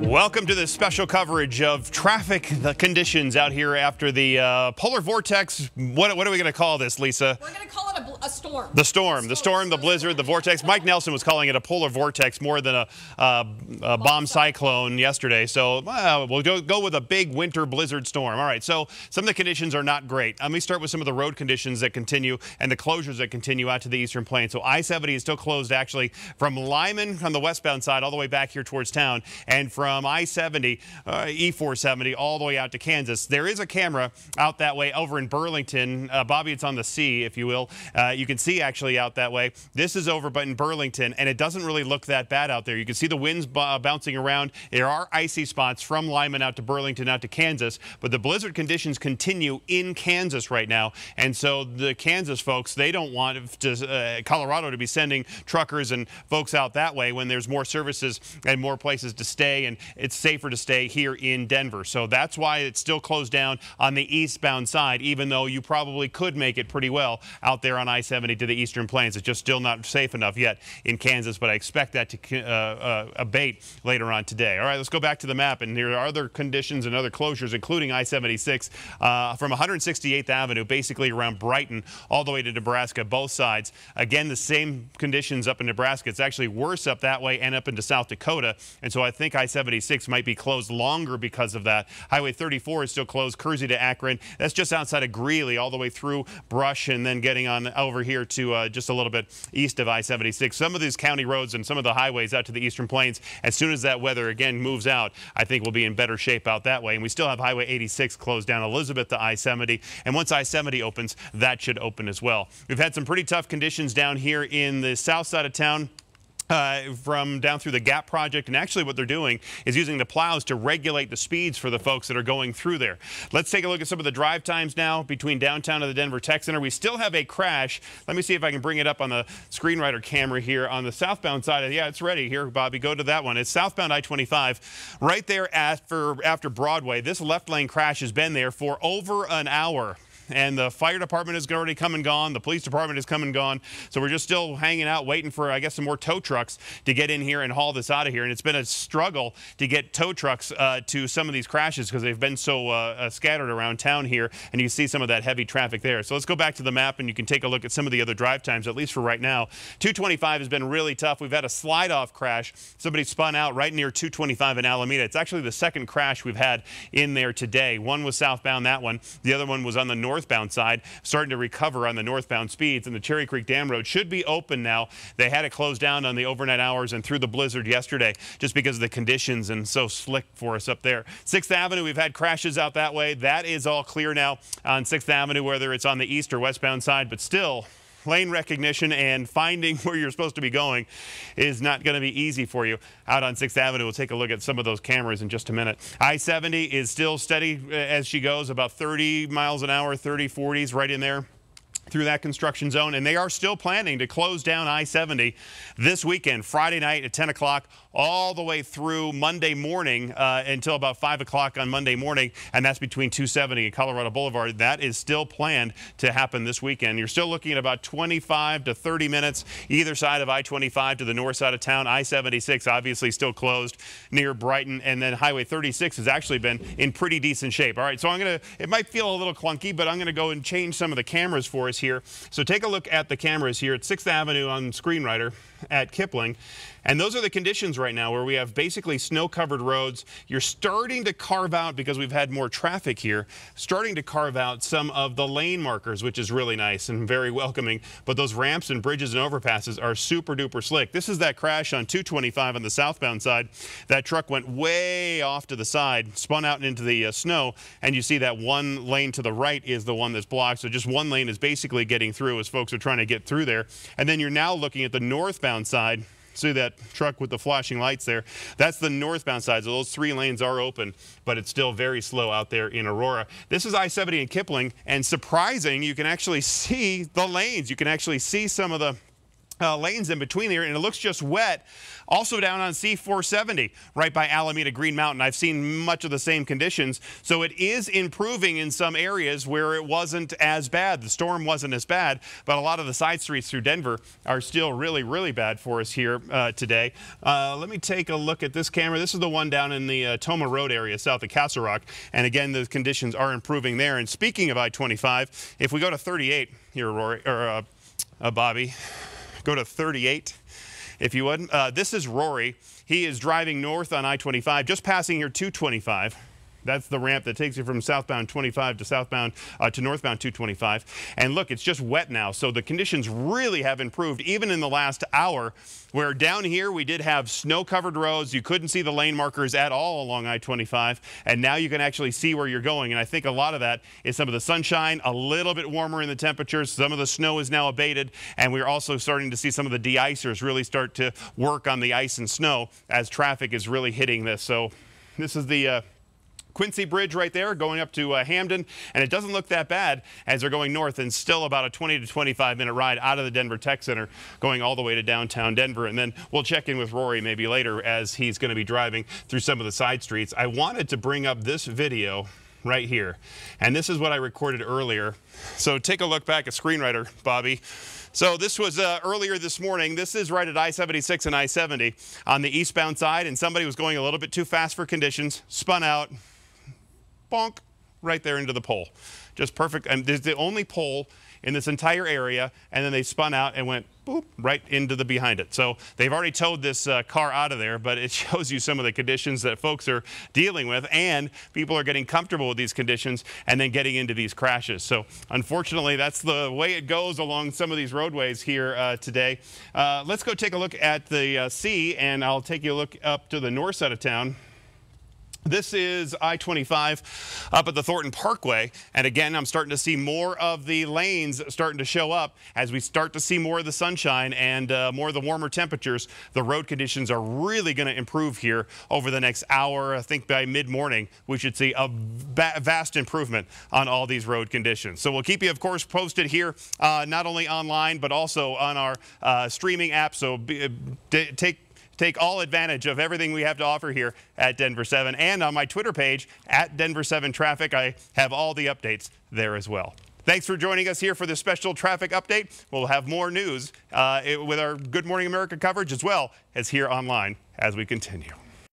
Welcome to this special coverage of traffic conditions out here after the polar vortex. What are we going to call this, Lisa? We're going to call it a storm. The storm, the blizzard, the vortex. Mike Nelson was calling it a polar vortex more than a bomb cyclone yesterday. So we'll go with a big winter blizzard storm. All right, so some of the conditions are not great. Let me start with some of the road conditions that continue and the closures that continue out to the eastern plains. So I-70 is still closed actually from Lyman on the westbound side all the way back here towards town, and from I-70, E-470 all the way out to Kansas. There is a camera out that way over in Burlington. Bobby, it's on the sea, if you will. You can see actually out that way. This is over but in Burlington, and it doesn't really look that bad out there. You can see the winds bouncing around. There are icy spots from Lyman out to Burlington out to Kansas, but the blizzard conditions continue in Kansas right now. And so the Kansas folks, they don't want Colorado to be sending truckers and folks out that way when there's more services and more places to stay, and it's safer to stay here in Denver. So that's why it's still closed down on the eastbound side, even though you probably could make it pretty well out there on I-70 to the eastern plains. It's just still not safe enough yet in Kansas, but I expect that to abate later on today. All right, let's go back to the map, and there are other conditions and other closures, including I-76 from 168th Avenue, basically around Brighton, all the way to Nebraska, both sides. Again, the same conditions up in Nebraska. It's actually worse up that way and up into South Dakota, and so I think I-76 might be closed longer because of that. Highway 34 is still closed, Kersey to Akron. That's just outside of Greeley, all the way through Brush, and then getting on over here to just a little bit east of I-76. Some of these county roads and some of the highways out to the eastern plains, as soon as that weather again moves out, I think we'll be in better shape out that way. And we still have Highway 86 closed down Elizabeth to I-70, and once I-70 opens, that should open as well. We've had some pretty tough conditions down here in the south side of town. From down through the Gap project, and actually what they're doing is using the plows to regulate the speeds for the folks that are going through there. Let's take a look at some of the drive times now between downtown and the Denver Tech Center. We still have a crash. Let me see if I can bring it up on the screenwriter camera here on the southbound side. Yeah, it's ready. Here, Bobby, go to that one. It's southbound I-25 right there after Broadway. This left lane crash has been there for over an hour. And the fire department has already come and gone. The police department has come and gone. So we're just still hanging out, waiting for, I guess, some more tow trucks to get in here and haul this out of here. And it's been a struggle to get tow trucks to some of these crashes because they've been so scattered around town here. And you see some of that heavy traffic there. So let's go back to the map, and you can take a look at some of the other drive times, at least for right now. 225 has been really tough. We've had a slide-off crash. Somebody spun out right near 225 in Alameda. It's actually the second crash we've had in there today. One was southbound, that one. The other one was on the northbound side, starting to recover on the northbound speeds, and the Cherry Creek Dam Road should be open now. They had it closed down on the overnight hours and through the blizzard yesterday just because of the conditions and so slick for us up there. 6th Avenue, we've had crashes out that way. That is all clear now on 6th Avenue, whether it's on the east or westbound side, but still lane recognition and finding where you're supposed to be going is not going to be easy for you out on 6th Avenue. We'll take a look at some of those cameras in just a minute. I-70 is still steady as she goes, about 30 miles an hour, 30, 40s right in there through that construction zone, and they are still planning to close down I-70 this weekend, Friday night at 10 o'clock, all the way through Monday morning until about 5 o'clock on Monday morning, and that's between 270 and Colorado Boulevard. That is still planned to happen this weekend. You're still looking at about 25 to 30 minutes either side of I-25 to the north side of town. I-76 obviously still closed near Brighton, and then Highway 36 has actually been in pretty decent shape. All right, so it might feel a little clunky, but I'm going to go and change some of the cameras for us here. So take a look at the cameras here at 6th Avenue on screenwriter at Kipling. And those are the conditions right now where we have basically snow-covered roads. You're starting to carve out, because we've had more traffic here, starting to carve out some of the lane markers, which is really nice and very welcoming. But those ramps and bridges and overpasses are super-duper slick. This is that crash on 225 on the southbound side. That truck went way off to the side, spun out into the snow, and you see that one lane to the right is the one that's blocked. So just one lane is basically getting through as folks are trying to get through there. And then you're now looking at the northbound side. See that truck with the flashing lights there? That's the northbound side, so those 3 lanes are open, but it's still very slow out there in Aurora. This is I-70 in Kipling, and surprising, you can actually see the lanes. You can actually see some of the lanes in between here, and it looks just wet. Also down on C470 right by Alameda Green Mountain. I've seen much of the same conditions, so it is improving in some areas where it wasn't as bad. The storm wasn't as bad, but a lot of the side streets through Denver are still really, really bad for us here today. Let me take a look at this camera. This is the one down in the Toma Road area south of Castle Rock, and again, the conditions are improving there. And speaking of I-25, if we go to 38 here, Rory, or Bobby, go to 38, if you would. This is Rory. He is driving north on I-25, just passing here 225. That's the ramp that takes you from southbound 25 to southbound to northbound 225. And look, it's just wet now, so the conditions really have improved even in the last hour, where down here we did have snow-covered roads. You couldn't see the lane markers at all along I-25, and now you can actually see where you're going. And I think a lot of that is some of the sunshine, a little bit warmer in the temperatures. Some of the snow is now abated, and we're also starting to see some of the de-icers really start to work on the ice and snow as traffic is really hitting this. So this is the Quincy Bridge right there going up to Hamden, and it doesn't look that bad as they're going north, and still about a 20 to 25 minute ride out of the Denver Tech Center going all the way to downtown Denver. And then we'll check in with Rory maybe later as he's going to be driving through some of the side streets. I wanted to bring up this video right here, and this is what I recorded earlier. So take a look back at screenwriter, Bobby. So this was earlier this morning. This is right at I-76 and I-70 on the eastbound side, and somebody was going a little bit too fast for conditions, spun out, bonk, right there into the pole. Just perfect. And there's the only pole in this entire area, and then they spun out and went boop right into the behind it. So they've already towed this car out of there, but it shows you some of the conditions that folks are dealing with, and people are getting comfortable with these conditions and then getting into these crashes. So unfortunately, that's the way it goes along some of these roadways here today. Let's go take a look at the sea, and I'll take you a look up to the north side of town. This is I-25 up at the Thornton Parkway, and again, I'm starting to see more of the lanes starting to show up as we start to see more of the sunshine and more of the warmer temperatures. The road conditions are really going to improve here over the next hour. I think by mid-morning, we should see a vast improvement on all these road conditions. So we'll keep you, of course, posted here, not only online, but also on our streaming app. So take all advantage of everything we have to offer here at Denver 7. And on my Twitter page, at Denver 7 Traffic, I have all the updates there as well. Thanks for joining us here for this special traffic update. We'll have more news with our Good Morning America coverage as well as here online as we continue.